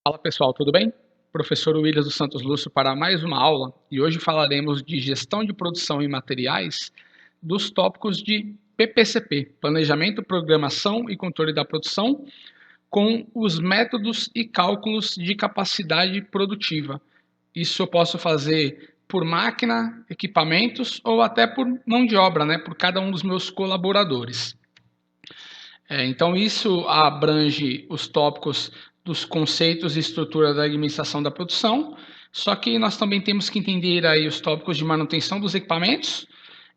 Fala pessoal, tudo bem? Professor Williams dos Santos Lúcio para mais uma aula e hoje falaremos de gestão de produção e materiais dos tópicos de PPCP, Planejamento, Programação e Controle da Produção, com os métodos e cálculos de capacidade produtiva. Isso eu posso fazer por máquina, equipamentos ou até por mão de obra, né, por cada um dos meus colaboradores. Então, isso abrange os tópicos dos conceitos e estrutura da administração da produção, só que nós também temos que entender aí os tópicos de manutenção dos equipamentos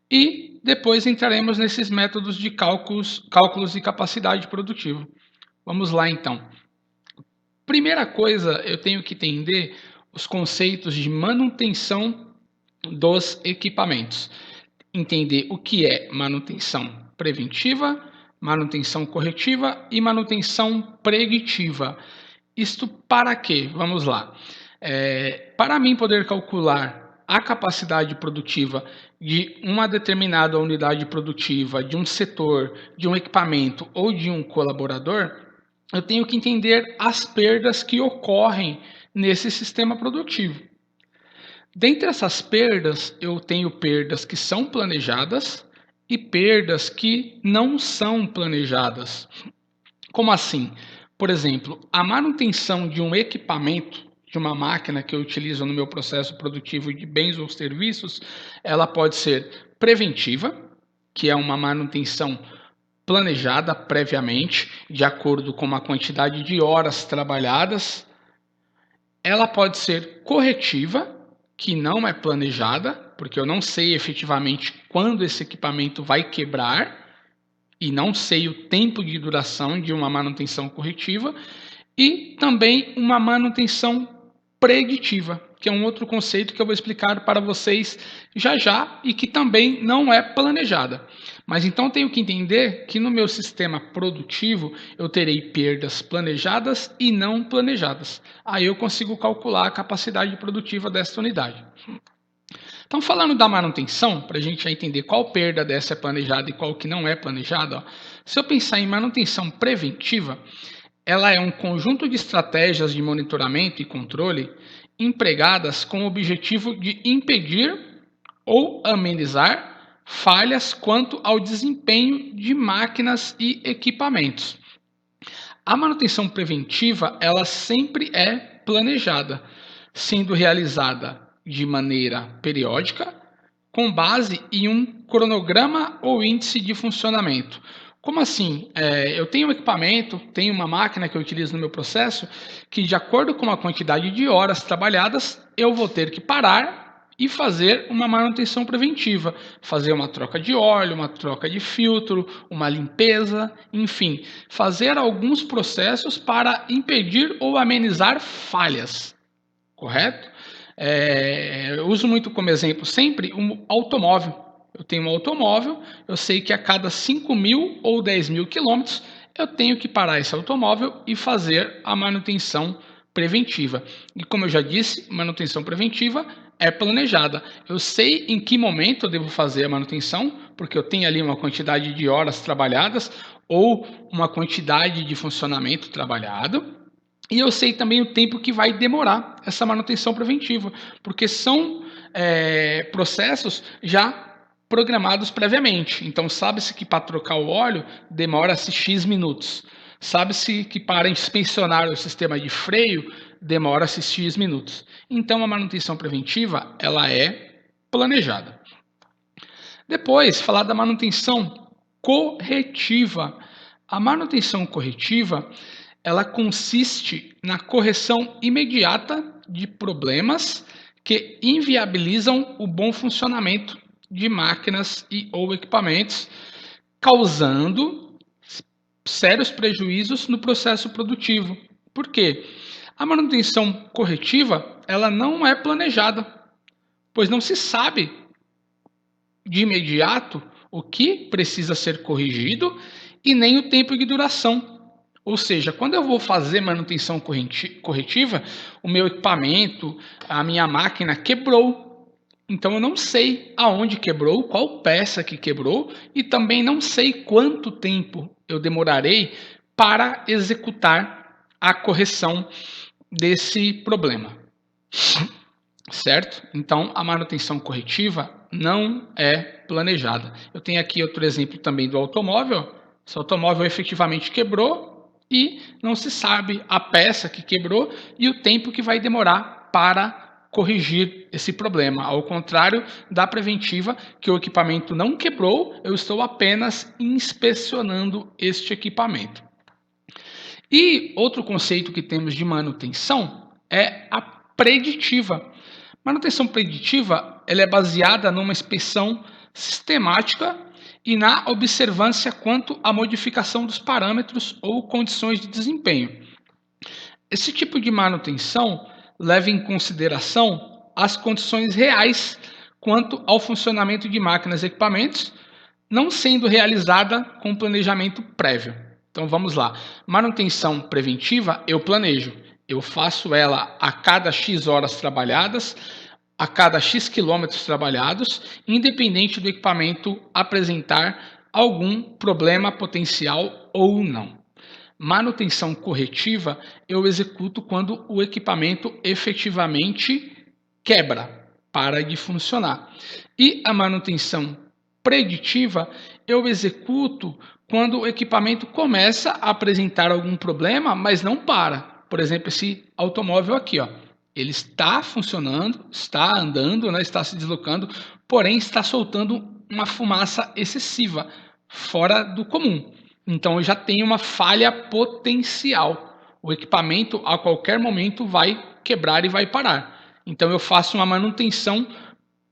e depois entraremos nesses métodos de cálculos de capacidade produtiva. Vamos lá, então. Primeira coisa, eu tenho que entender os conceitos de manutenção dos equipamentos. Entender o que é manutenção preventiva, manutenção corretiva e manutenção preditiva. Isto para quê? Vamos lá. Para mim poder calcular a capacidade produtiva de uma determinada unidade produtiva, de um setor, de um equipamento ou de um colaborador, eu tenho que entender as perdas que ocorrem nesse sistema produtivo. Dentre essas perdas, eu tenho perdas que são planejadas e perdas que não são planejadas. Como assim? Por exemplo, a manutenção de um equipamento, de uma máquina que eu utilizo no meu processo produtivo de bens ou serviços, ela pode ser preventiva, que é uma manutenção planejada previamente, de acordo com uma quantidade de horas trabalhadas. Ela pode ser corretiva, que não é planejada, porque eu não sei efetivamente quando esse equipamento vai quebrar e não sei o tempo de duração de uma manutenção corretiva, e também uma manutenção preditiva, que é um outro conceito que eu vou explicar para vocês já já e que também não é planejada. Mas então tenho que entender que no meu sistema produtivo eu terei perdas planejadas e não planejadas. Aí eu consigo calcular a capacidade produtiva desta unidade. Então, falando da manutenção, para a gente já entender qual perda dessa é planejada e qual que não é planejada, ó, se eu pensar em manutenção preventiva, ela é um conjunto de estratégias de monitoramento e controle empregadas com o objetivo de impedir ou amenizar falhas quanto ao desempenho de máquinas e equipamentos. A manutenção preventiva, ela sempre é planejada, sendo realizada de maneira periódica, com base em um cronograma ou índice de funcionamento. Como assim? Eu tenho um equipamento, tenho uma máquina que eu utilizo no meu processo, que de acordo com a quantidade de horas trabalhadas, eu vou ter que parar e fazer uma manutenção preventiva, fazer uma troca de óleo, uma troca de filtro, uma limpeza, enfim, fazer alguns processos para impedir ou amenizar falhas, correto? Eu uso muito como exemplo sempre um automóvel. Eu tenho um automóvel, eu sei que a cada 5.000 ou 10.000 quilômetros eu tenho que parar esse automóvel e fazer a manutenção preventiva. E como eu já disse, manutenção preventiva é planejada. Eu sei em que momento eu devo fazer a manutenção, porque eu tenho ali uma quantidade de horas trabalhadas ou uma quantidade de funcionamento trabalhado. E eu sei também o tempo que vai demorar essa manutenção preventiva, porque são processos já programados previamente. Então, sabe-se que para trocar o óleo demora-se X minutos. Sabe-se que para inspecionar o sistema de freio demora-se X minutos. Então, a manutenção preventiva ela é planejada. Depois, falar da manutenção corretiva. A manutenção corretiva ela consiste na correção imediata de problemas que inviabilizam o bom funcionamento de máquinas e ou equipamentos, causando sérios prejuízos no processo produtivo. Por quê? A manutenção corretiva ela não é planejada, pois não se sabe de imediato o que precisa ser corrigido e nem o tempo de duração. Ou seja, quando eu vou fazer manutenção corretiva, o meu equipamento, a minha máquina quebrou. Então eu não sei aonde quebrou, qual peça que quebrou e também não sei quanto tempo eu demorarei para executar a correção desse problema, certo? Então, a manutenção corretiva não é planejada. Eu tenho aqui outro exemplo também do automóvel. Esse automóvel efetivamente quebrou e não se sabe a peça que quebrou e o tempo que vai demorar para corrigir esse problema. Ao contrário da preventiva, que o equipamento não quebrou, eu estou apenas inspecionando este equipamento. E outro conceito que temos de manutenção é a preditiva. Manutenção preditiva ela é baseada numa inspeção sistemática e na observância quanto à modificação dos parâmetros ou condições de desempenho. Esse tipo de manutenção leva em consideração as condições reais quanto ao funcionamento de máquinas e equipamentos, não sendo realizada com planejamento prévio. Então vamos lá. Manutenção preventiva, eu planejo. Eu faço ela a cada X horas trabalhadas, a cada X quilômetros trabalhados, independente do equipamento apresentar algum problema potencial ou não. Manutenção corretiva eu executo quando o equipamento efetivamente quebra, para de funcionar. E a manutenção preditiva eu executo quando o equipamento começa a apresentar algum problema, mas não para. Por exemplo, esse automóvel aqui, ó, ele está funcionando, está andando, né, está se deslocando, porém está soltando uma fumaça excessiva, fora do comum. Então eu já tenho uma falha potencial. O equipamento a qualquer momento vai quebrar e vai parar. Então eu faço uma manutenção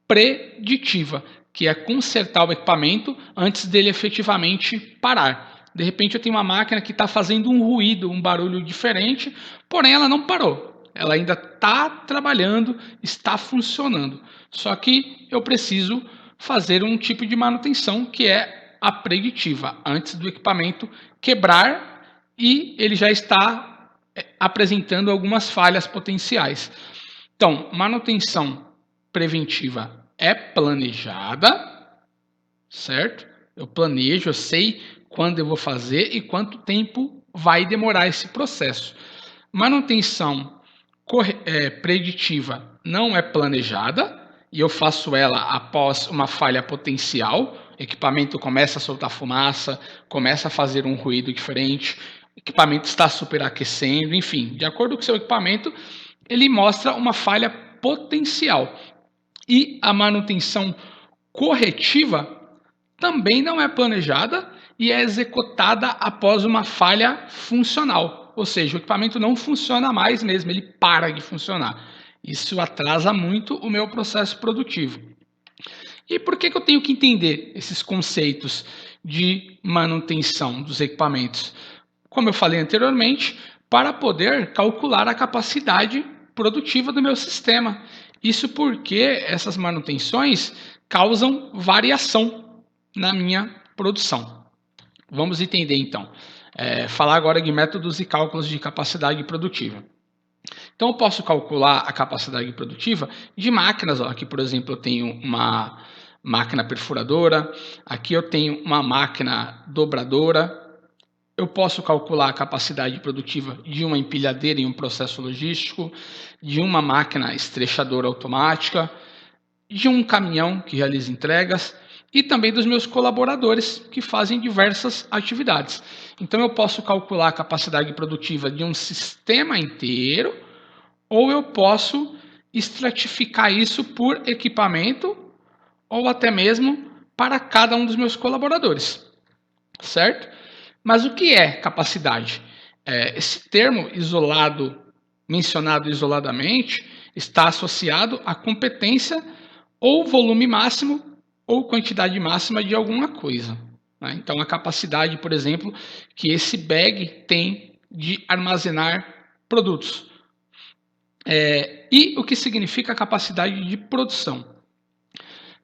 preditiva, que é consertar o equipamento antes dele efetivamente parar. De repente eu tenho uma máquina que está fazendo um ruído, um barulho diferente, porém ela não parou. Ela ainda está trabalhando, está funcionando. Só que eu preciso fazer um tipo de manutenção que é a preditiva, antes do equipamento quebrar e ele já está apresentando algumas falhas potenciais. Então, manutenção preventiva é planejada, certo? Eu planejo, eu sei quando eu vou fazer e quanto tempo vai demorar esse processo. Manutenção preditiva não é planejada e eu faço ela após uma falha potencial. O equipamento começa a soltar fumaça, começa a fazer um ruído diferente, o equipamento está superaquecendo, enfim, de acordo com o seu equipamento, ele mostra uma falha potencial. E a manutenção corretiva também não é planejada e é executada após uma falha funcional. Ou seja, o equipamento não funciona mais mesmo, ele para de funcionar. Isso atrasa muito o meu processo produtivo. E por que eu tenho que entender esses conceitos de manutenção dos equipamentos? Como eu falei anteriormente, para poder calcular a capacidade produtiva do meu sistema. Isso porque essas manutenções causam variação na minha produção. Vamos entender então. Falar agora de métodos e cálculos de capacidade produtiva. Então eu posso calcular a capacidade produtiva de máquinas. Aqui, por exemplo, eu tenho uma máquina perfuradora, aqui eu tenho uma máquina dobradora. Eu posso calcular a capacidade produtiva de uma empilhadeira em um processo logístico, de uma máquina estrechadora automática, de um caminhão que realiza entregas e também dos meus colaboradores que fazem diversas atividades. Então eu posso calcular a capacidade produtiva de um sistema inteiro ou eu posso estratificar isso por equipamento ou até mesmo para cada um dos meus colaboradores, certo? Mas o que é capacidade? Esse termo isolado, mencionado isoladamente, está associado à competência ou volume máximo ou quantidade máxima de alguma coisa. Né? Então, a capacidade, por exemplo, que esse bag tem de armazenar produtos. E o que significa capacidade de produção?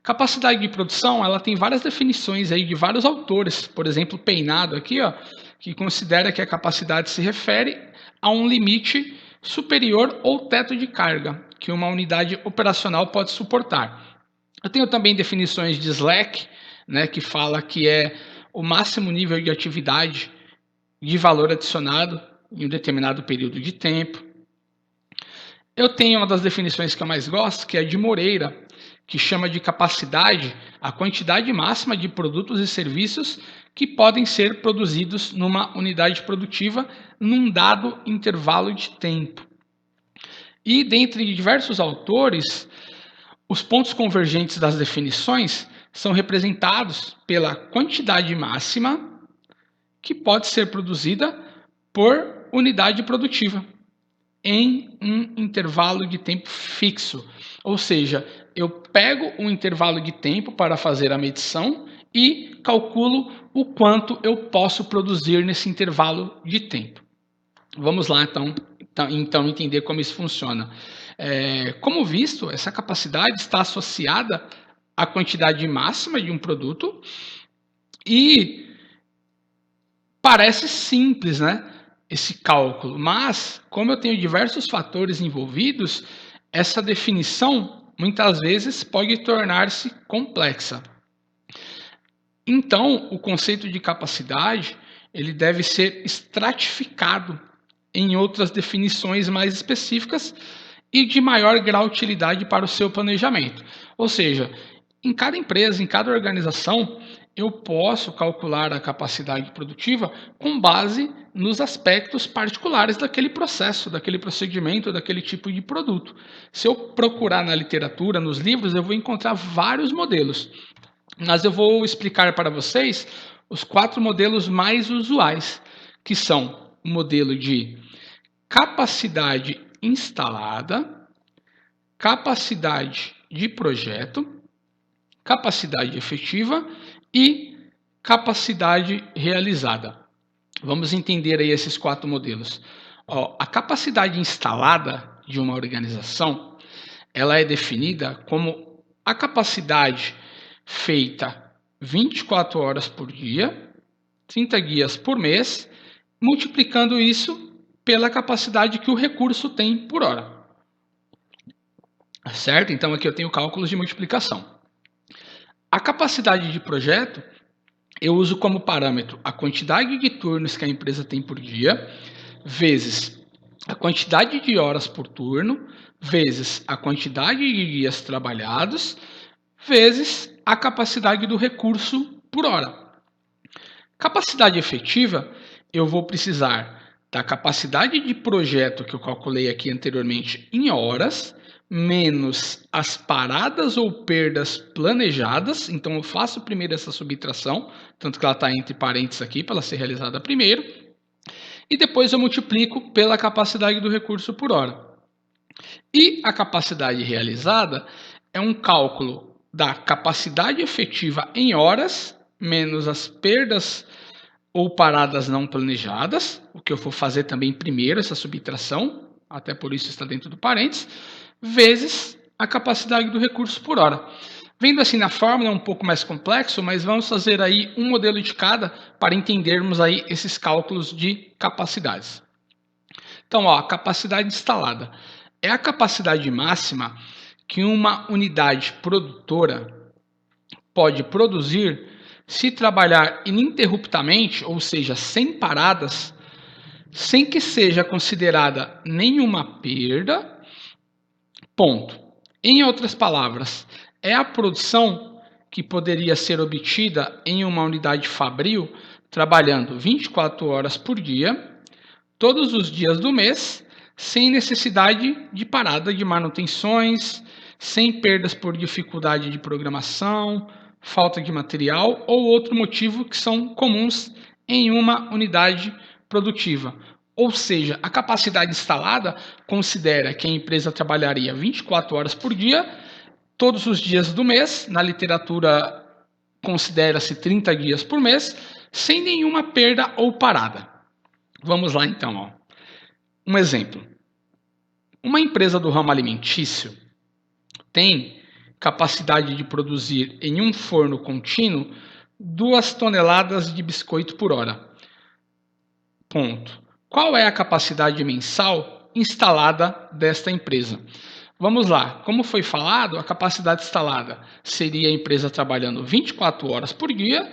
Capacidade de produção, ela tem várias definições aí de vários autores. Por exemplo, Peinado aqui, ó, que considera que a capacidade se refere a um limite superior ou teto de carga que uma unidade operacional pode suportar. Eu tenho também definições de Slack, né, que fala que é o máximo nível de atividade de valor adicionado em um determinado período de tempo. Eu tenho uma das definições que eu mais gosto, que é de Moreira, que chama de capacidade a quantidade máxima de produtos e serviços que podem ser produzidos numa unidade produtiva num dado intervalo de tempo. E dentre diversos autores, os pontos convergentes das definições são representados pela quantidade máxima que pode ser produzida por unidade produtiva em um intervalo de tempo fixo. Ou seja, eu pego um intervalo de tempo para fazer a medição e calculo o quanto eu posso produzir nesse intervalo de tempo. Vamos lá, então entender como isso funciona. Como visto, essa capacidade está associada à quantidade máxima de um produto e parece simples, né? Esse cálculo, mas como eu tenho diversos fatores envolvidos, essa definição muitas vezes pode tornar-se complexa. Então, o conceito de capacidade ele deve ser estratificado em outras definições mais específicas e de maior grau de utilidade para o seu planejamento. Ou seja, em cada empresa, em cada organização, eu posso calcular a capacidade produtiva com base nos aspectos particulares daquele processo, daquele procedimento, daquele tipo de produto. Se eu procurar na literatura, nos livros, eu vou encontrar vários modelos, mas eu vou explicar para vocês os 4 modelos mais usuais, que são o modelo de capacidade instalada, capacidade de projeto, capacidade efetiva e capacidade realizada. Vamos entender aí esses 4 modelos. A capacidade instalada de uma organização, ela é definida como a capacidade feita 24 horas por dia, 30 dias por mês, multiplicando isso pela capacidade que o recurso tem por hora. Certo? Então aqui eu tenho cálculos de multiplicação. A capacidade de projeto, eu uso como parâmetro a quantidade de turnos que a empresa tem por dia, vezes a quantidade de horas por turno, vezes a quantidade de dias trabalhados, vezes a capacidade do recurso por hora. Capacidade efetiva, eu vou precisar da capacidade de projeto que eu calculei aqui anteriormente em horas, menos as paradas ou perdas planejadas. Então, eu faço primeiro essa subtração, tanto que ela está entre parênteses aqui, para ela ser realizada primeiro. E depois eu multiplico pela capacidade do recurso por hora. E a capacidade realizada é um cálculo da capacidade efetiva em horas, menos as perdas ou paradas não planejadas, o que eu vou fazer também primeiro, essa subtração, até por isso está dentro do parênteses, vezes a capacidade do recurso por hora. Vendo assim na fórmula é um pouco mais complexo, mas vamos fazer aí um modelo de cada para entendermos aí esses cálculos de capacidades. Então, a capacidade instalada é a capacidade máxima que uma unidade produtora pode produzir se trabalhar ininterruptamente, ou seja, sem paradas, sem que seja considerada nenhuma perda, ponto. Em outras palavras, é a produção que poderia ser obtida em uma unidade fabril trabalhando 24 horas por dia, todos os dias do mês, sem necessidade de parada de manutenções, sem perdas por dificuldade de programação, falta de material ou outro motivo que são comuns em uma unidade produtiva. Ou seja, a capacidade instalada considera que a empresa trabalharia 24 horas por dia, todos os dias do mês, na literatura considera-se 30 dias por mês, sem nenhuma perda ou parada. Vamos lá então. Um exemplo. Uma empresa do ramo alimentício tem capacidade de produzir em um forno contínuo 2 toneladas de biscoito por hora. Ponto. Qual é a capacidade mensal instalada desta empresa? Vamos lá. Como foi falado, a capacidade instalada seria a empresa trabalhando 24 horas por dia,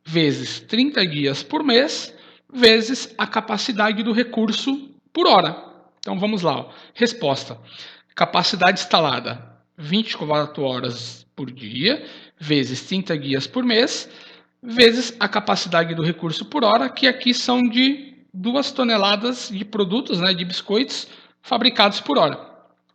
vezes 30 dias por mês, vezes a capacidade do recurso por hora. Então vamos lá. Ó. Resposta. Capacidade instalada 24 horas por dia, vezes 30 dias por mês, vezes a capacidade do recurso por hora, que aqui são de 2 toneladas de produtos, né, de biscoitos fabricados por hora.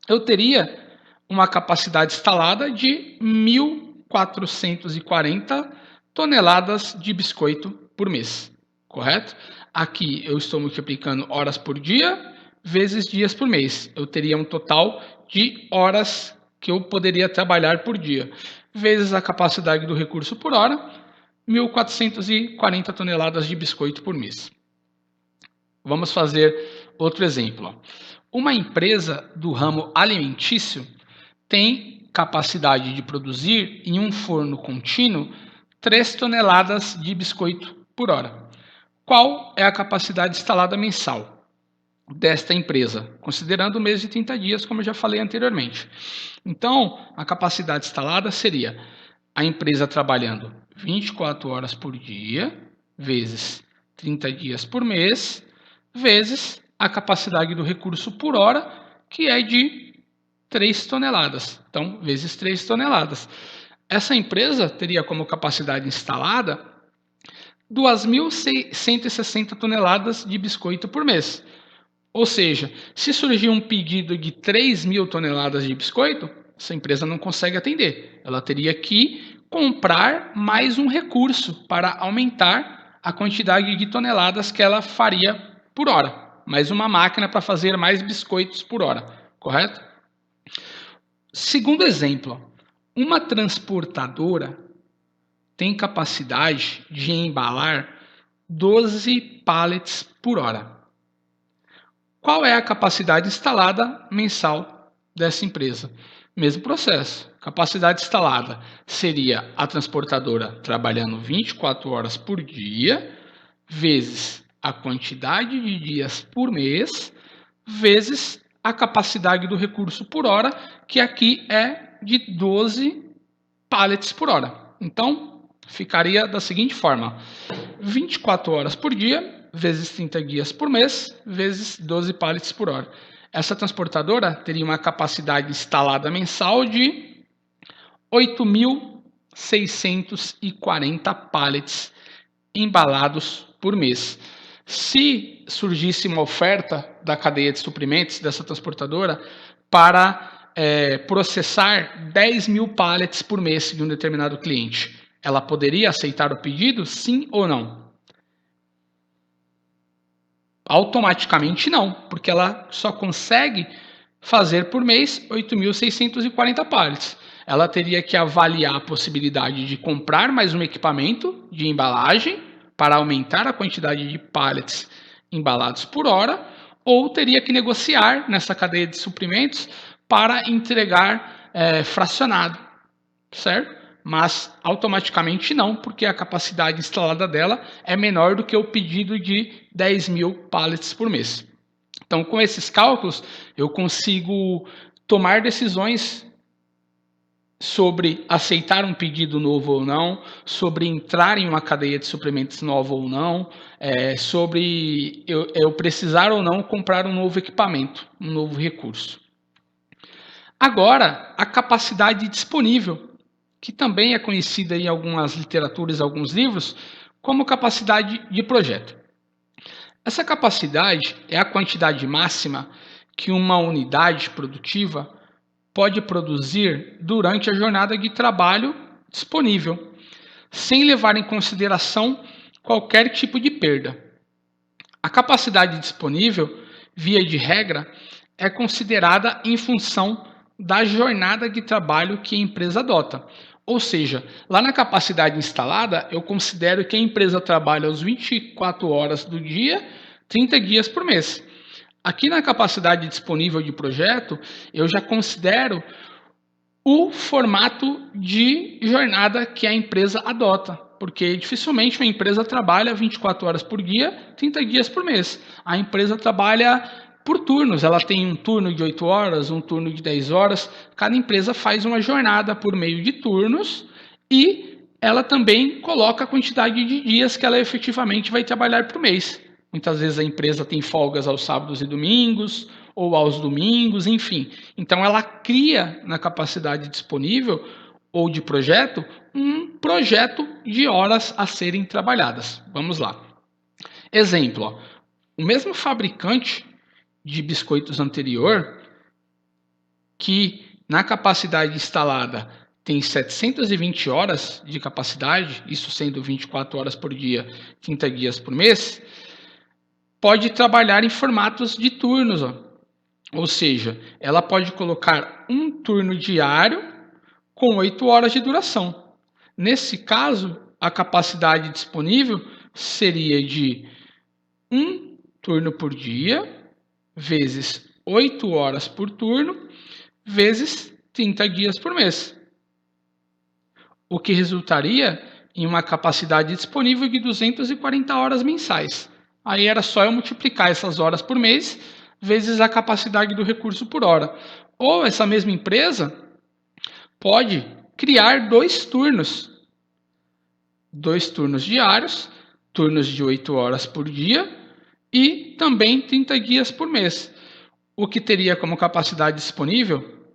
Eu teria uma capacidade instalada de 1.440 toneladas de biscoito por mês, correto? Aqui eu estou multiplicando horas por dia vezes dias por mês. Eu teria um total de horas que eu poderia trabalhar por dia, vezes a capacidade do recurso por hora, 1.440 toneladas de biscoito por mês. Vamos fazer outro exemplo. Uma empresa do ramo alimentício tem capacidade de produzir em um forno contínuo 3 toneladas de biscoito por hora. Qual é a capacidade instalada mensal desta empresa, considerando o mês de 30 dias, como eu já falei anteriormente? Então, a capacidade instalada seria a empresa trabalhando 24 horas por dia, vezes 30 dias por mês, vezes a capacidade do recurso por hora, que é de 3 toneladas. Então, vezes 3 toneladas. Essa empresa teria como capacidade instalada 2.160 toneladas de biscoito por mês. Ou seja, se surgir um pedido de 3.000 toneladas de biscoito, essa empresa não consegue atender. Ela teria que comprar mais um recurso para aumentar a quantidade de toneladas que ela faria por hora. Mais uma máquina para fazer mais biscoitos por hora, correto? Segundo exemplo, uma transportadora tem capacidade de embalar 12 pallets por hora. Qual é a capacidade instalada mensal dessa empresa? Mesmo processo. Capacidade instalada seria a transportadora trabalhando 24 horas por dia, vezes a quantidade de dias por mês, vezes a capacidade do recurso por hora, que aqui é de 12 pallets por hora. Então, ficaria da seguinte forma: 24 horas por dia, vezes 30 dias por mês, vezes 12 pallets por hora. Essa transportadora teria uma capacidade instalada mensal de 8.640 pallets embalados por mês. Se surgisse uma oferta da cadeia de suprimentos dessa transportadora para processar 10.000 pallets por mês de um determinado cliente, ela poderia aceitar o pedido, sim ou não? Automaticamente não, porque ela só consegue fazer por mês 8.640 pallets. Ela teria que avaliar a possibilidade de comprar mais um equipamento de embalagem para aumentar a quantidade de pallets embalados por hora, ou teria que negociar nessa cadeia de suprimentos para entregar fracionado, certo? Mas automaticamente não, porque a capacidade instalada dela é menor do que o pedido de 10.000 pallets por mês. Então, com esses cálculos, eu consigo tomar decisões sobre aceitar um pedido novo ou não, sobre entrar em uma cadeia de suprimentos nova ou não, sobre eu precisar ou não comprar um novo equipamento, um novo recurso. Agora, a capacidade disponível, que também é conhecida em algumas literaturas, alguns livros, como capacidade de projeto. Essa capacidade é a quantidade máxima que uma unidade produtiva pode produzir durante a jornada de trabalho disponível, sem levar em consideração qualquer tipo de perda. A capacidade disponível, via de regra, é considerada em função da jornada de trabalho que a empresa adota. Ou seja, lá na capacidade instalada, eu considero que a empresa trabalha às 24 horas do dia, 30 dias por mês. Aqui na capacidade disponível de projeto, eu já considero o formato de jornada que a empresa adota, porque dificilmente uma empresa trabalha 24 horas por dia, 30 dias por mês. A empresa trabalha por turnos, ela tem um turno de 8 horas, um turno de 10 horas, cada empresa faz uma jornada por meio de turnos e ela também coloca a quantidade de dias que ela efetivamente vai trabalhar por mês. Muitas vezes a empresa tem folgas aos sábados e domingos, ou aos domingos, enfim. Então, ela cria na capacidade disponível ou de projeto um projeto de horas a serem trabalhadas. Vamos lá. Exemplo, ó, o mesmo fabricante de biscoitos anterior, que na capacidade instalada tem 720 horas de capacidade, isso sendo 24 horas por dia, 30 dias por mês, pode trabalhar em formatos de turnos. Ou seja, ela pode colocar um turno diário com 8 horas de duração. Nesse caso, a capacidade disponível seria de um turno por dia, vezes 8 horas por turno, vezes 30 dias por mês. O que resultaria em uma capacidade disponível de 240 horas mensais. Aí era só eu multiplicar essas horas por mês, vezes a capacidade do recurso por hora. Ou essa mesma empresa pode criar dois turnos diários, turnos de 8 horas por dia e também 30 dias por mês. O que teria como capacidade disponível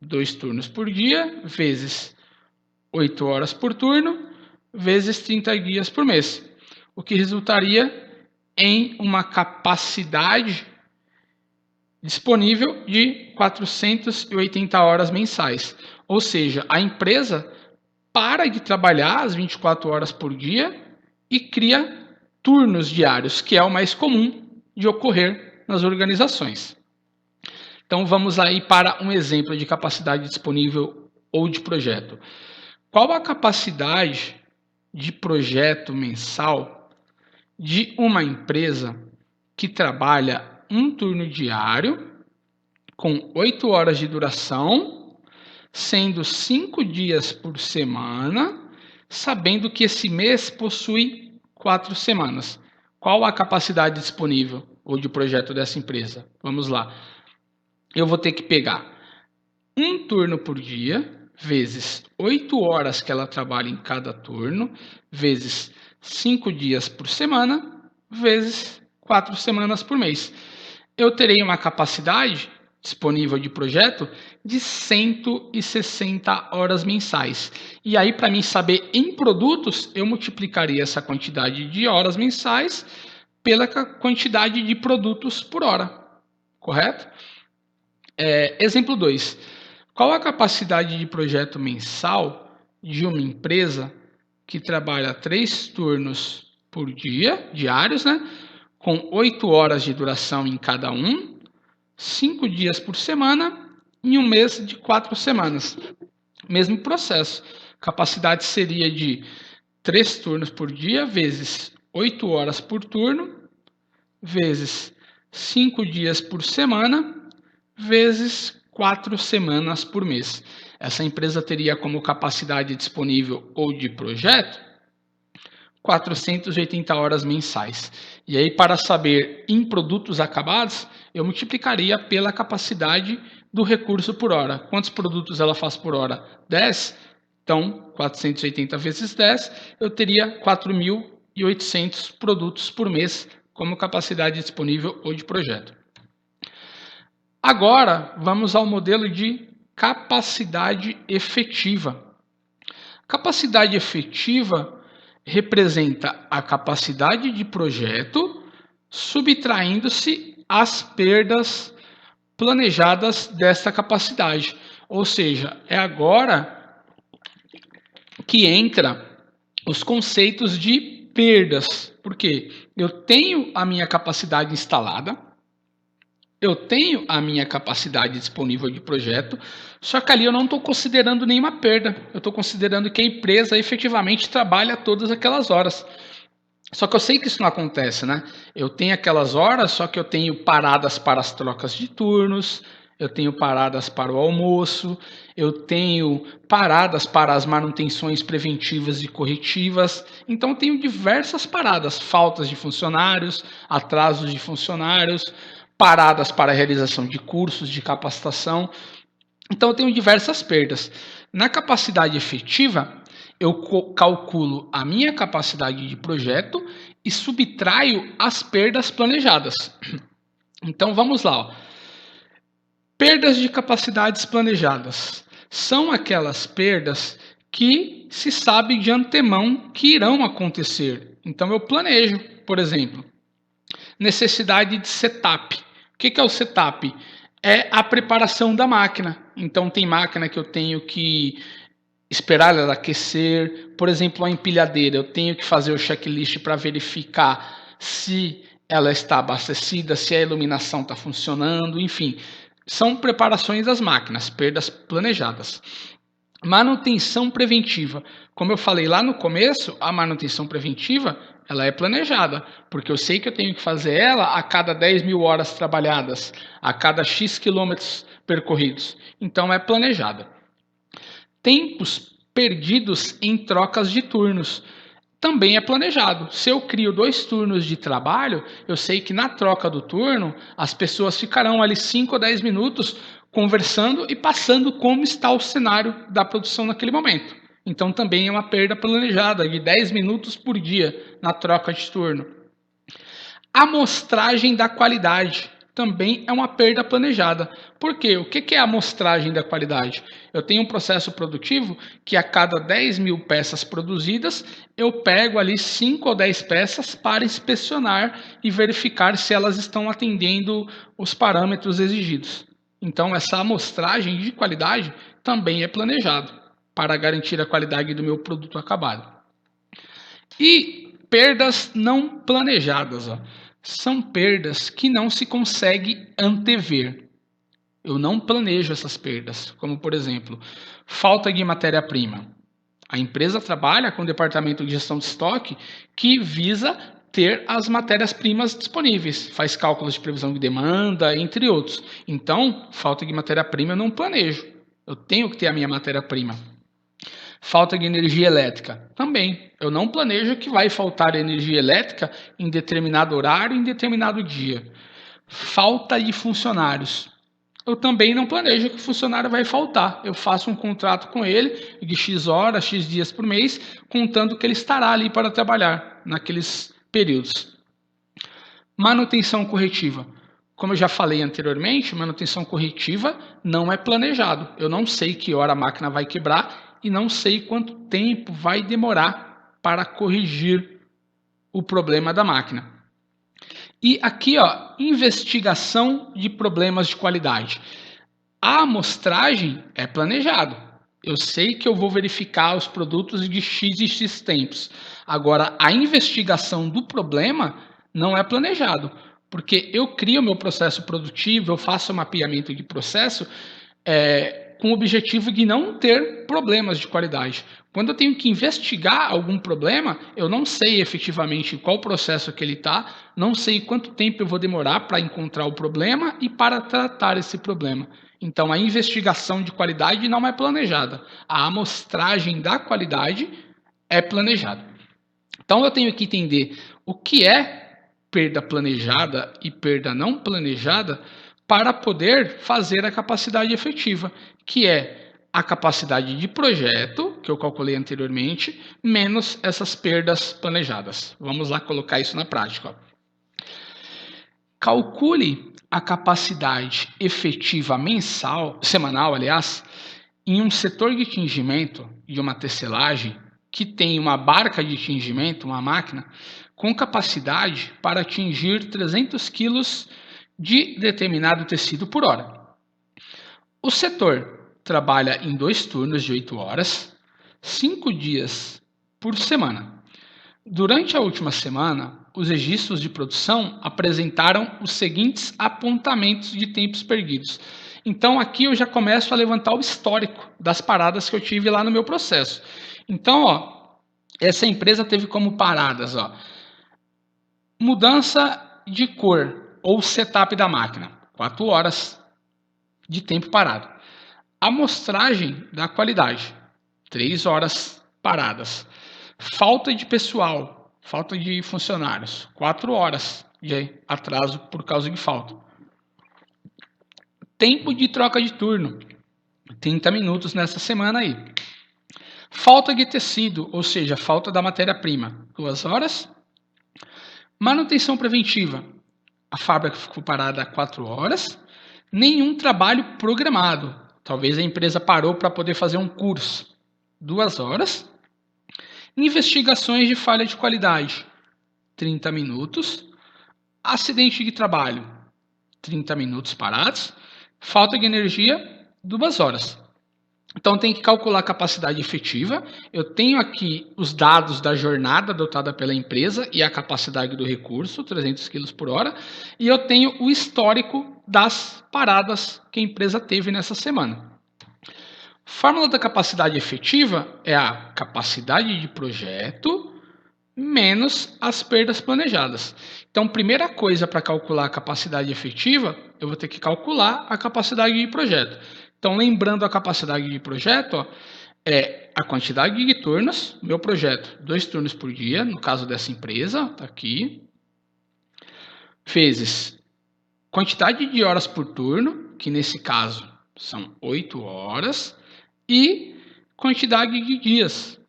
2 turnos por dia, vezes 8 horas por turno, vezes 30 dias por mês. O que resultaria em uma capacidade disponível de 480 horas mensais. Ou seja, a empresa para de trabalhar as 24 horas por dia e cria turnos diários, que é o mais comum de ocorrer nas organizações. Então vamos aí para um exemplo de capacidade disponível ou de projeto. Qual a capacidade de projeto mensal de uma empresa que trabalha um turno diário com 8 horas de duração, sendo 5 dias por semana, sabendo que esse mês possui 4 semanas? Qual a capacidade disponível ou de projeto dessa empresa? Vamos lá. Eu vou ter que pegar um turno por dia, vezes 8 horas que ela trabalha em cada turno, vezes 5 dias por semana, vezes 4 semanas por mês. Eu terei uma capacidade disponível de projeto de 160 horas mensais. E aí, para mim saber em produtos, eu multiplicaria essa quantidade de horas mensais pela quantidade de produtos por hora. Correto? Exemplo 2. Qual a capacidade de projeto mensal de uma empresa que trabalha 3 turnos por dia, diários, né? Com 8 horas de duração em cada um, 5 dias por semana e um mês de 4 semanas. Mesmo processo. Capacidade seria de 3 turnos por dia, vezes 8 horas por turno, vezes 5 dias por semana, vezes 4 semanas por mês. Essa empresa teria como capacidade disponível ou de projeto 480 horas mensais. E aí, para saber em produtos acabados, eu multiplicaria pela capacidade do recurso por hora. Quantos produtos ela faz por hora? 10. Então, 480 vezes 10, eu teria 4.800 produtos por mês como capacidade disponível ou de projeto. Agora, vamos ao modelo de capacidade efetiva. Capacidade efetiva representa a capacidade de projeto subtraindo-se as perdas planejadas desta capacidade. Ou seja, é agora que entra os conceitos de perdas. Por quê? Eu tenho a minha capacidade instalada, eu tenho a minha capacidade disponível de projeto, só que ali eu não estou considerando nenhuma perda. Eu estou considerando que a empresa efetivamente trabalha todas aquelas horas. Só que eu sei que isso não acontece, né? Eu tenho aquelas horas, só que eu tenho paradas para as trocas de turnos, eu tenho paradas para o almoço, eu tenho paradas para as manutenções preventivas e corretivas. Então, eu tenho diversas paradas, faltas de funcionários, atrasos de funcionários, paradas para a realização de cursos de capacitação. Então, eu tenho diversas perdas. Na capacidade efetiva, eu calculo a minha capacidade de projeto e subtraio as perdas planejadas. Então vamos lá. Ó. Perdas de capacidades planejadas são aquelas perdas que se sabe de antemão que irão acontecer. Então eu planejo, por exemplo, necessidade de setup. O que é o setup? É a preparação da máquina. Então tem máquina que eu tenho que esperar ela aquecer. Por exemplo, a empilhadeira, eu tenho que fazer o checklist para verificar se ela está abastecida, se a iluminação está funcionando, enfim. São preparações das máquinas, perdas planejadas. Manutenção preventiva. Como eu falei lá no começo, a manutenção preventiva ela é planejada, porque eu sei que eu tenho que fazer ela a cada 10 mil horas trabalhadas, a cada X quilômetros percorridos. Então é planejada. Tempos perdidos em trocas de turnos. Também é planejado. Se eu crio 2 turnos de trabalho, eu sei que na troca do turno, as pessoas ficarão ali 5 ou 10 minutos conversando e passando como está o cenário da produção naquele momento. Então também é uma perda planejada de 10 minutos por dia na troca de turno. Amostragem da qualidade também é uma perda planejada. Por quê? O que é a amostragem da qualidade? Eu tenho um processo produtivo que a cada 10 mil peças produzidas, eu pego ali 5 ou 10 peças para inspecionar e verificar se elas estão atendendo os parâmetros exigidos. Então, essa amostragem de qualidade também é planejado para garantir a qualidade do meu produto acabado. E perdas não planejadas. Ó. São perdas que não se consegue antever. Eu não planejo essas perdas, como por exemplo, falta de matéria-prima. A empresa trabalha com o departamento de gestão de estoque que visa ter as matérias-primas disponíveis, faz cálculos de previsão de demanda, entre outros. Então, falta de matéria-prima eu não planejo. Eu tenho que ter a minha matéria-prima. Falta de energia elétrica. Também. Eu não planejo que vai faltar energia elétrica em determinado horário, em determinado dia. Falta de funcionários. Eu também não planejo que o funcionário vai faltar. Eu faço um contrato com ele de X horas, X dias por mês, contando que ele estará ali para trabalhar naqueles períodos. Manutenção corretiva. Como eu já falei anteriormente, manutenção corretiva não é planejado. Eu não sei que hora a máquina vai quebrar e não sei quanto tempo vai demorar para corrigir o problema da máquina. E aqui, ó, investigação de problemas de qualidade. A amostragem é planejado. Eu sei que eu vou verificar os produtos de X e X tempos. Agora, a investigação do problema não é planejado, porque eu crio meu processo produtivo, eu faço o mapeamento de processo com o objetivo de não ter problemas de qualidade. Quando eu tenho que investigar algum problema, eu não sei efetivamente qual processo que ele está, não sei quanto tempo eu vou demorar para encontrar o problema e para tratar esse problema. Então, a investigação de qualidade não é planejada. A amostragem da qualidade é planejada. Então, eu tenho que entender o que é perda planejada e perda não planejada para poder fazer a capacidade efetiva, que é a capacidade de projeto, que eu calculei anteriormente, menos essas perdas planejadas. Vamos lá colocar isso na prática. Calcule a capacidade efetiva semanal, em um setor de tingimento de uma tecelagem que tem uma barca de tingimento, uma máquina, com capacidade para atingir 300 kg de determinado tecido por hora. O setor trabalha em 2 turnos de 8 horas, 5 dias por semana. Durante a última semana, os registros de produção apresentaram os seguintes apontamentos de tempos perdidos. Então, aqui eu já começo a levantar o histórico das paradas que eu tive lá no meu processo. Então, ó, essa empresa teve como paradas, ó, mudança de cor ou setup da máquina, 4 horas de tempo parado. Amostragem da qualidade, 3 horas paradas. Falta de pessoal, falta de funcionários, 4 horas de atraso por causa de falta. Tempo de troca de turno, 30 minutos nessa semana aí. Falta de tecido, ou seja, falta da matéria-prima, 2 horas. Manutenção preventiva, a fábrica ficou parada há 4 horas, nenhum trabalho programado. Talvez a empresa parou para poder fazer um curso, 2 horas. Investigações de falha de qualidade, 30 minutos. Acidente de trabalho, 30 minutos parados. Falta de energia, 2 horas. Então, tem que calcular a capacidade efetiva. Eu tenho aqui os dados da jornada adotada pela empresa e a capacidade do recurso, 300 kg por hora. E eu tenho o histórico das paradas que a empresa teve nessa semana. Fórmula da capacidade efetiva é a capacidade de projeto menos as perdas planejadas. Então, primeira coisa para calcular a capacidade efetiva, eu vou ter que calcular a capacidade de projeto. Então, lembrando a capacidade de projeto, ó, é a quantidade de turnos, meu projeto, 2 turnos por dia, no caso dessa empresa, está aqui, vezes quantidade de horas por turno, que nesse caso são 8 horas, e quantidade de dias,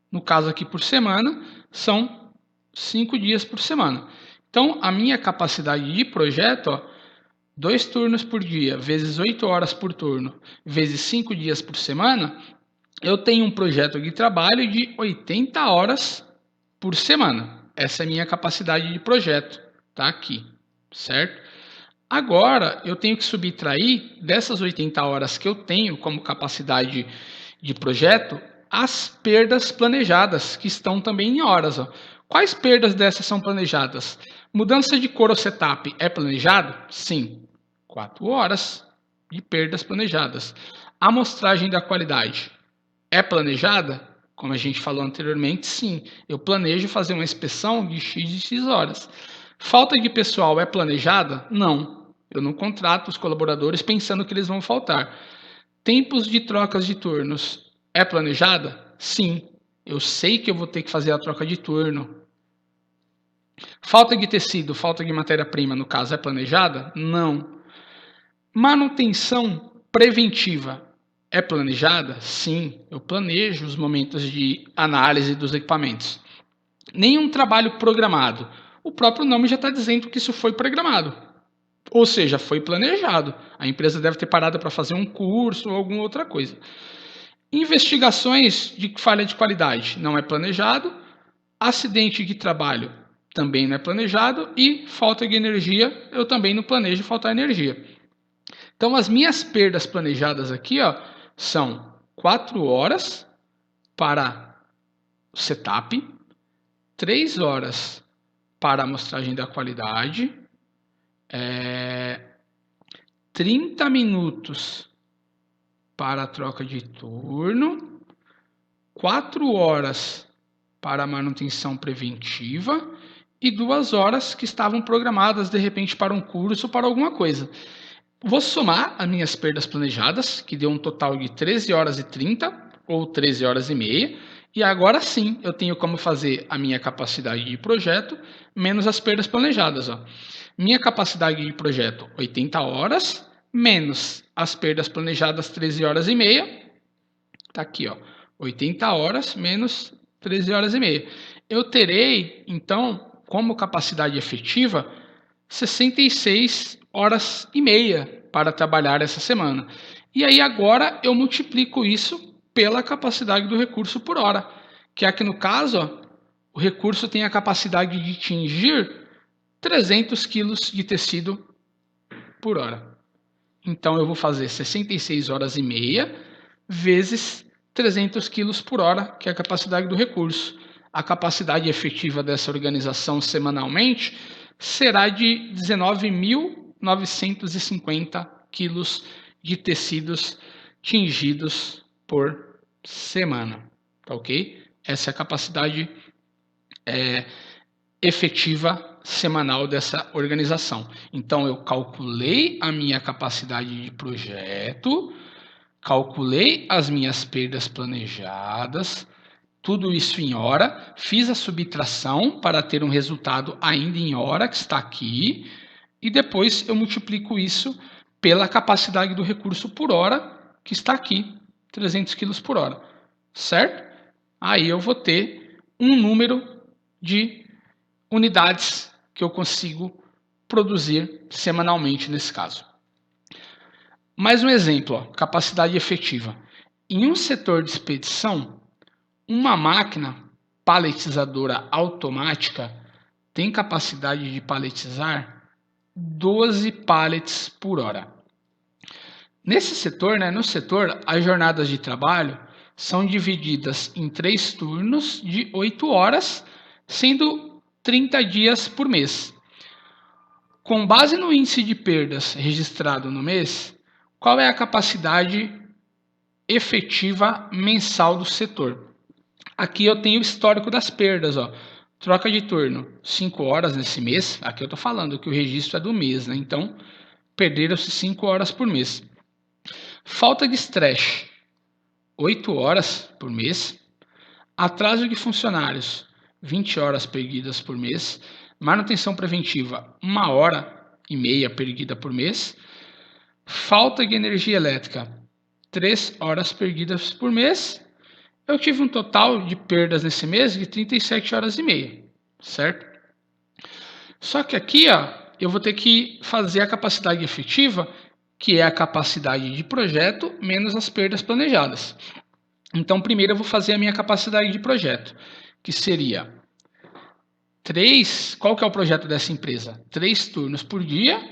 no caso aqui por semana, são 5 dias por semana. Então, a minha capacidade de projeto, ó, 2 turnos por dia, vezes 8 horas por turno, vezes 5 dias por semana, eu tenho um projeto de trabalho de 80 horas por semana. Essa é a minha capacidade de projeto, tá aqui, certo? Agora, eu tenho que subtrair dessas 80 horas que eu tenho como capacidade de projeto, as perdas planejadas, que estão também em horas. Ó. Quais perdas dessas são planejadas? Mudança de cor ou setup é planejado? Sim. 4 horas de perdas planejadas. Amostragem da qualidade é planejada? Como a gente falou anteriormente, sim. Eu planejo fazer uma inspeção de X horas. Falta de pessoal é planejada? Não. Eu não contrato os colaboradores pensando que eles vão faltar. Tempos de trocas de turnos é planejada? Sim. Eu sei que eu vou ter que fazer a troca de turno. Falta de tecido, falta de matéria-prima, no caso, é planejada? Não. Manutenção preventiva é planejada? Sim, eu planejo os momentos de análise dos equipamentos. Nenhum trabalho programado. O próprio nome já está dizendo que isso foi programado. Ou seja, foi planejado. A empresa deve ter parado para fazer um curso ou alguma outra coisa. Investigações de falha de qualidade não é planejado. Acidente de trabalho também não é planejado. E falta de energia, eu também não planejo faltar energia. Então, as minhas perdas planejadas aqui, ó, são 4 horas para o setup, 3 horas para a amostragem da qualidade, 30 minutos para a troca de turno, 4 horas para a manutenção preventiva e 2 horas que estavam programadas, de repente, para um curso ou para alguma coisa. Vou somar as minhas perdas planejadas, que deu um total de 13 horas e 30, ou 13 horas e meia, e agora sim eu tenho como fazer a minha capacidade de projeto menos as perdas planejadas. Ó. Minha capacidade de projeto, 80 horas, menos as perdas planejadas, 13 horas e meia. Está aqui, ó, 80 horas menos 13 horas e meia. Eu terei, então, como capacidade efetiva, 66 horas e meia para trabalhar essa semana. E aí agora eu multiplico isso pela capacidade do recurso por hora, que aqui no caso, ó, o recurso tem a capacidade de tingir 300 quilos de tecido por hora. Então eu vou fazer 66 horas e meia vezes 300 quilos por hora, que é a capacidade do recurso. A capacidade efetiva dessa organização semanalmente será de 19.950 quilos de tecidos tingidos por semana. Tá ok? Essa é a capacidade efetiva semanal dessa organização. Então, eu calculei a minha capacidade de projeto, calculei as minhas perdas planejadas, tudo isso em hora, fiz a subtração para ter um resultado ainda em hora, que está aqui, e depois eu multiplico isso pela capacidade do recurso por hora, que está aqui, 300 kg por hora, certo? Aí eu vou ter um número de unidades que eu consigo produzir semanalmente nesse caso. Mais um exemplo, ó, capacidade efetiva. Em um setor de expedição, uma máquina paletizadora automática tem capacidade de paletizar 12 pallets por hora. Nesse setor, no setor, as jornadas de trabalho são divididas em 3 turnos de 8 horas, sendo 30 dias por mês. Com base no índice de perdas registrado no mês, qual é a capacidade efetiva mensal do setor? Aqui eu tenho o histórico das perdas, ó. Troca de turno, 5 horas nesse mês. Aqui eu estou falando que o registro é do mês, então perderam-se 5 horas por mês. Falta de estresse, 8 horas por mês. Atraso de funcionários, 20 horas perdidas por mês. Manutenção preventiva, 1h30 perdida por mês. Falta de energia elétrica, 3 horas perdidas por mês. Eu tive um total de perdas nesse mês de 37 horas e meia, certo? Só que aqui, ó, eu vou ter que fazer a capacidade efetiva, que é a capacidade de projeto menos as perdas planejadas. Então, primeiro eu vou fazer a minha capacidade de projeto, que seria 3, qual que é o projeto dessa empresa? 3 turnos por dia,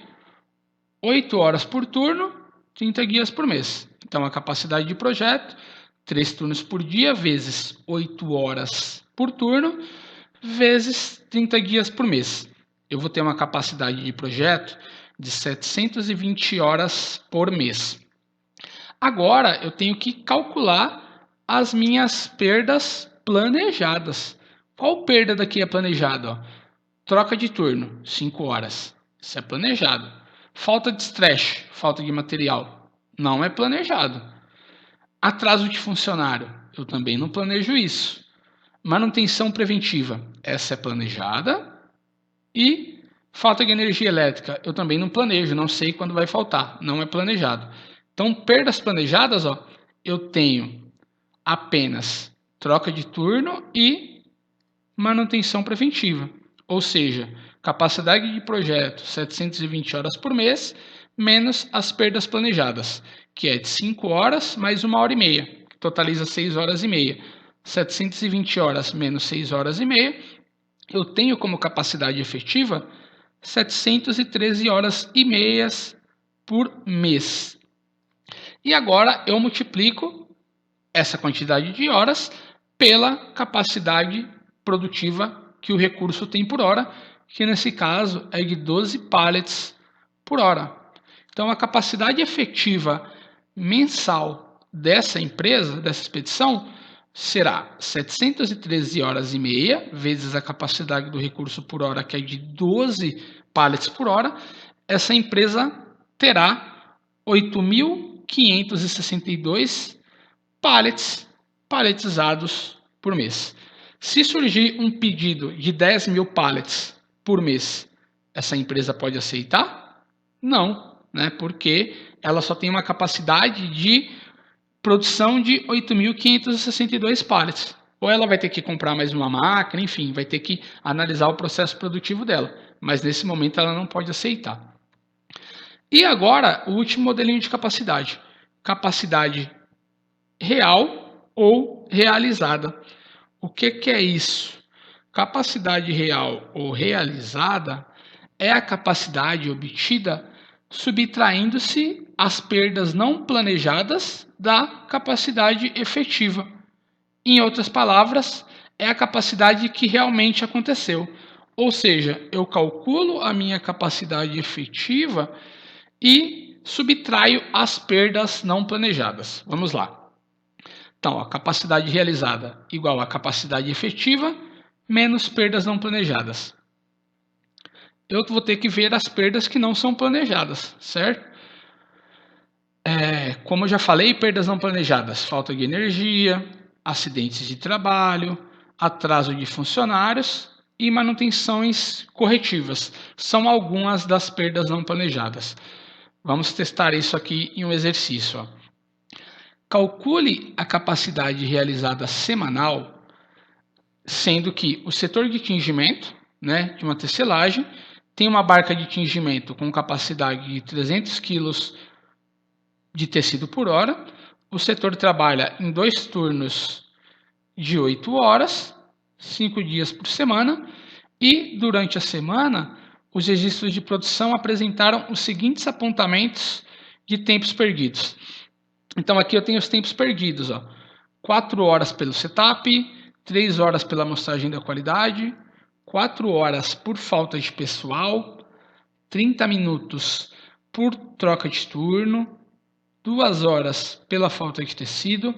8 horas por turno, 30 dias por mês. Então, a capacidade de projeto, 3 turnos por dia, vezes 8 horas por turno, vezes 30 dias por mês. Eu vou ter uma capacidade de projeto de 720 horas por mês. Agora, eu tenho que calcular as minhas perdas planejadas. Qual perda daqui é planejada? Ó? Troca de turno, 5 horas. Isso é planejado. Falta de estresse, falta de material. Não é planejado. Atraso de funcionário, eu também não planejo isso. Manutenção preventiva, essa é planejada. E falta de energia elétrica, eu também não planejo, não sei quando vai faltar, não é planejado. Então, perdas planejadas, ó, eu tenho apenas troca de turno e manutenção preventiva. Ou seja, capacidade de projeto 720 horas por mês, menos as perdas planejadas, que é de 5 horas mais 1h30, que totaliza 6 horas e meia. 720 horas menos 6 horas e meia, eu tenho como capacidade efetiva 713 horas e meias por mês. E agora eu multiplico essa quantidade de horas pela capacidade produtiva que o recurso tem por hora, que nesse caso é de 12 pallets por hora. Então a capacidade efetiva mensal dessa empresa, dessa expedição, será 713 horas e meia, vezes a capacidade do recurso por hora, que é de 12 pallets por hora. Essa empresa terá 8.562 pallets paletizados por mês. Se surgir um pedido de 10.000 pallets por mês, essa empresa pode aceitar? Não, né? Porque ela só tem uma capacidade de produção de 8.562 pallets. Ou ela vai ter que comprar mais uma máquina, enfim, vai ter que analisar o processo produtivo dela. Mas nesse momento ela não pode aceitar. E agora, o último modelinho de capacidade. Capacidade real ou realizada. O que é isso? Capacidade real ou realizada é a capacidade obtida subtraindo-se as perdas não planejadas da capacidade efetiva. Em outras palavras, é a capacidade que realmente aconteceu. Ou seja, eu calculo a minha capacidade efetiva e subtraio as perdas não planejadas. Vamos lá. Então, a capacidade realizada igual a capacidade efetiva menos perdas não planejadas. Eu vou ter que ver as perdas que não são planejadas, certo? Como eu já falei, perdas não planejadas, falta de energia, acidentes de trabalho, atraso de funcionários e manutenções corretivas. São algumas das perdas não planejadas. Vamos testar isso aqui em um exercício. Ó. Calcule a capacidade realizada semanal, sendo que o setor de tingimento, de uma tecelagem, tem uma barca de tingimento com capacidade de 300 kg de tecido por hora. O setor trabalha em 2 turnos de 8 horas, 5 dias por semana, e durante a semana, os registros de produção apresentaram os seguintes apontamentos de tempos perdidos. Então aqui eu tenho os tempos perdidos, 4 horas pelo setup, 3 horas pela amostragem da qualidade, 4 horas por falta de pessoal, 30 minutos por troca de turno, 2 horas pela falta de tecido,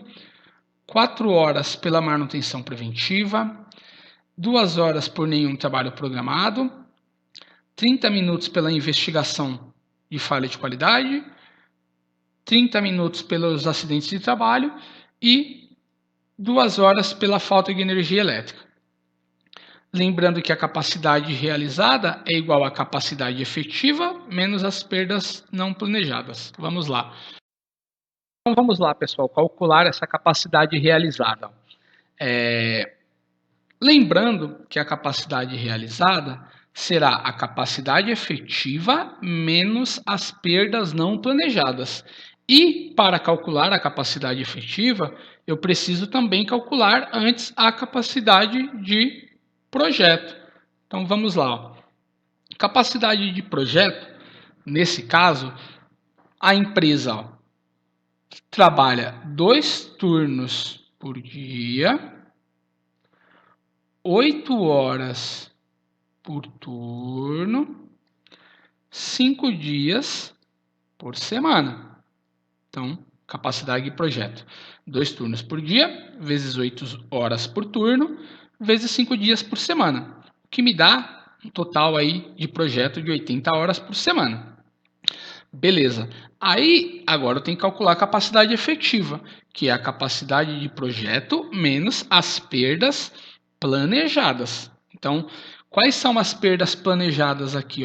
4 horas pela manutenção preventiva, 2 horas por nenhum trabalho programado, 30 minutos pela investigação de falha de qualidade, 30 minutos pelos acidentes de trabalho e 2 horas pela falta de energia elétrica. Lembrando que a capacidade realizada é igual à capacidade efetiva menos as perdas não planejadas. Vamos lá. Então vamos lá, pessoal, calcular essa capacidade realizada. Lembrando que a capacidade realizada será a capacidade efetiva menos as perdas não planejadas. E para calcular a capacidade efetiva, eu preciso também calcular antes a capacidade de projeto. Então vamos lá. Capacidade de projeto, nesse caso, a empresa trabalha 2 turnos por dia, 8 horas por turno, 5 dias por semana. Então, capacidade de projeto. 2 turnos por dia, vezes 8 horas por turno, vezes 5 dias por semana. O que me dá um total aí de projeto de 80 horas por semana. Beleza. Aí, agora eu tenho que calcular a capacidade efetiva, que é a capacidade de projeto menos as perdas planejadas. Então, quais são as perdas planejadas aqui?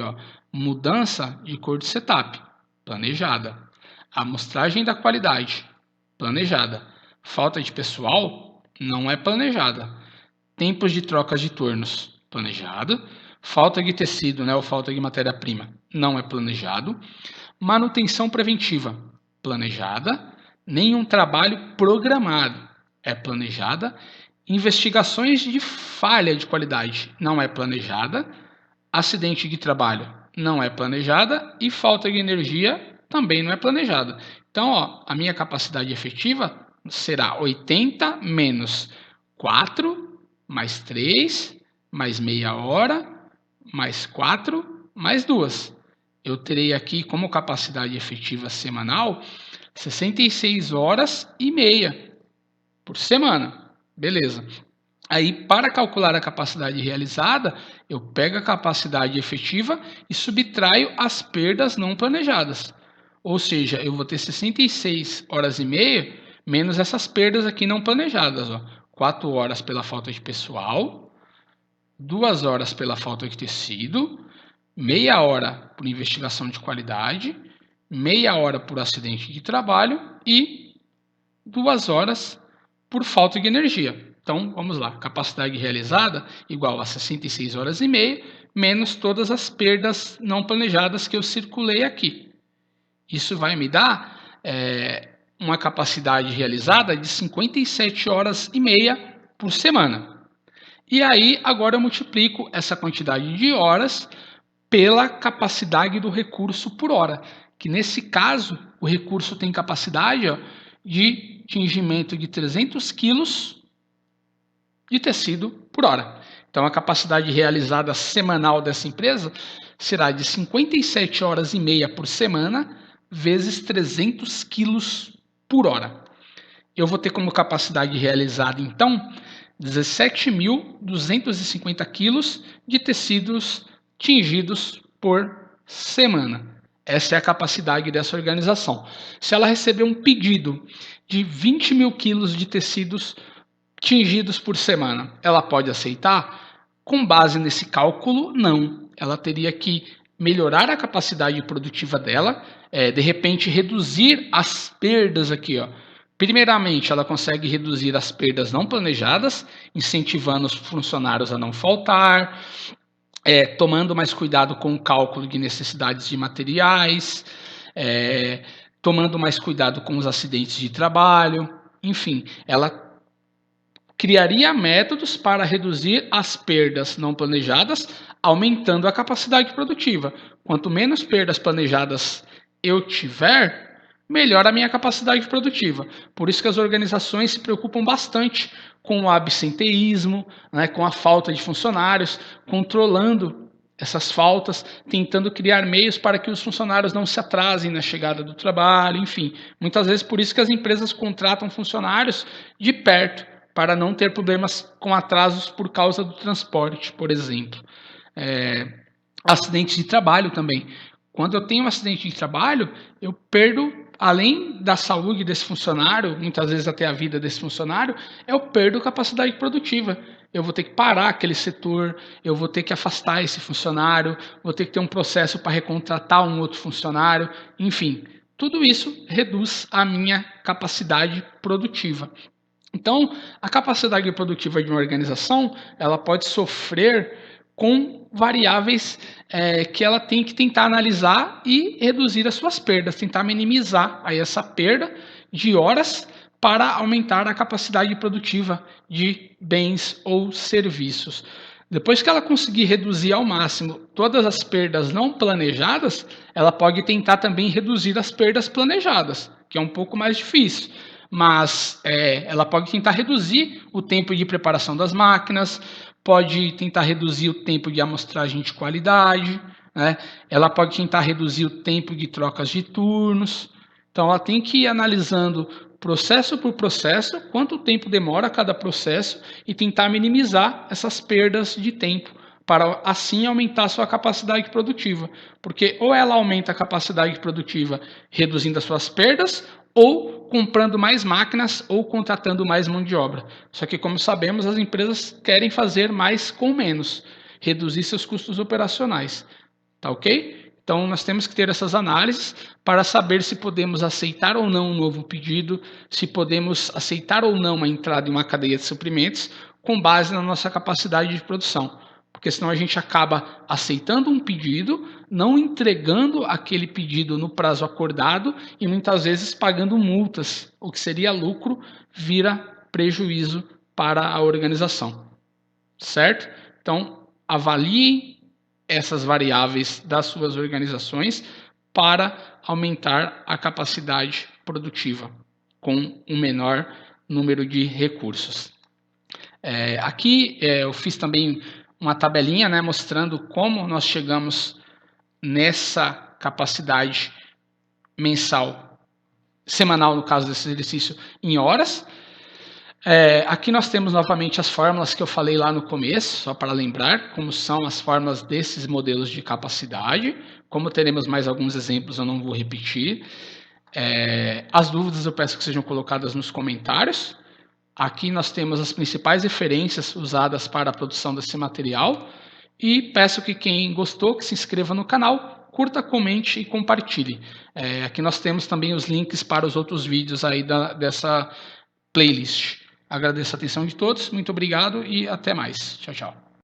Mudança de cor de setup, planejada. Amostragem da qualidade, planejada. Falta de pessoal, não é planejada. Tempos de trocas de turnos, planejado. Falta de tecido, ou falta de matéria-prima, não é planejado. Manutenção preventiva, planejada. Nenhum trabalho programado, é planejada. Investigações de falha de qualidade, não é planejada. Acidente de trabalho, não é planejada. E falta de energia, também não é planejada. Então, a minha capacidade efetiva será 80 menos 4, mais 3, mais meia hora, mais 4, mais 2. Eu terei aqui como capacidade efetiva semanal 66 horas e meia por semana. Beleza. Aí, para calcular a capacidade realizada, eu pego a capacidade efetiva e subtraio as perdas não planejadas. Ou seja, eu vou ter 66 horas e meia menos essas perdas aqui não planejadas. 4 horas pela falta de pessoal, 2 horas pela falta de tecido, meia hora por investigação de qualidade, meia hora por acidente de trabalho e 2 horas por falta de energia. Então, vamos lá. Capacidade realizada igual a 66 horas e meia, menos todas as perdas não planejadas que eu circulei aqui. Isso vai me dar uma capacidade realizada de 57 horas e meia por semana. E aí, agora eu multiplico essa quantidade de horas pela capacidade do recurso por hora, que nesse caso, o recurso tem capacidade de tingimento de 300 kg de tecido por hora. Então, a capacidade realizada semanal dessa empresa será de 57 horas e meia por semana, vezes 300 quilos por hora. Eu vou ter como capacidade realizada, então, 17.250 quilos de tecidos tingidos por semana. Essa é a capacidade dessa organização. Se ela receber um pedido de 20 mil quilos de tecidos tingidos por semana, ela pode aceitar? Com base nesse cálculo, não. Ela teria que melhorar a capacidade produtiva dela, de repente reduzir as perdas aqui. Primeiramente, ela consegue reduzir as perdas não planejadas, incentivando os funcionários a não faltar. tomando mais cuidado com o cálculo de necessidades de materiais, tomando mais cuidado com os acidentes de trabalho, enfim, ela criaria métodos para reduzir as perdas não planejadas, aumentando a capacidade produtiva. Quanto menos perdas planejadas eu tiver, melhor a minha capacidade produtiva. Por isso que as organizações se preocupam bastante com o absenteísmo, né, com a falta de funcionários, controlando essas faltas, tentando criar meios para que os funcionários não se atrasem na chegada do trabalho, enfim. Muitas vezes por isso que as empresas contratam funcionários de perto, para não ter problemas com atrasos por causa do transporte, por exemplo. Acidentes de trabalho também. Quando eu tenho um acidente de trabalho, eu perdo, além da saúde desse funcionário, muitas vezes até a vida desse funcionário, eu perdo capacidade produtiva. Eu vou ter que parar aquele setor, eu vou ter que afastar esse funcionário, vou ter que ter um processo para recontratar um outro funcionário, enfim. Tudo isso reduz a minha capacidade produtiva. Então, a capacidade produtiva de uma organização, ela pode sofrer com variáveis que ela tem que tentar analisar e reduzir as suas perdas, tentar minimizar aí essa perda de horas para aumentar a capacidade produtiva de bens ou serviços. Depois que ela conseguir reduzir ao máximo todas as perdas não planejadas, ela pode tentar também reduzir as perdas planejadas, que é um pouco mais difícil. Mas ela pode tentar reduzir o tempo de preparação das máquinas, pode tentar reduzir o tempo de amostragem de qualidade, né? Ela pode tentar reduzir o tempo de trocas de turnos. Então, ela tem que ir analisando processo por processo, quanto tempo demora cada processo e tentar minimizar essas perdas de tempo para assim aumentar a sua capacidade produtiva. Porque ou ela aumenta a capacidade produtiva reduzindo as suas perdas, ou comprando mais máquinas ou contratando mais mão de obra. Só que, como sabemos, as empresas querem fazer mais com menos, reduzir seus custos operacionais. Tá ok? Então, nós temos que ter essas análises para saber se podemos aceitar ou não um novo pedido, se podemos aceitar ou não a entrada em uma cadeia de suprimentos com base na nossa capacidade de produção. Porque senão a gente acaba aceitando um pedido, não entregando aquele pedido no prazo acordado e muitas vezes pagando multas. O que seria lucro vira prejuízo para a organização. Certo? Então, avaliem essas variáveis das suas organizações para aumentar a capacidade produtiva com um menor número de recursos. Aqui eu fiz também uma tabelinha, né, mostrando como nós chegamos nessa capacidade mensal, semanal no caso desse exercício, em horas. Aqui nós temos novamente as fórmulas que eu falei lá no começo, só para lembrar como são as fórmulas desses modelos de capacidade. Como teremos mais alguns exemplos, eu não vou repetir. As dúvidas eu peço que sejam colocadas nos comentários. Aqui nós temos as principais referências usadas para a produção desse material e peço que quem gostou que se inscreva no canal, curta, comente e compartilhe. Aqui nós temos também os links para os outros vídeos aí dessa playlist. Agradeço a atenção de todos, muito obrigado e até mais. Tchau, tchau.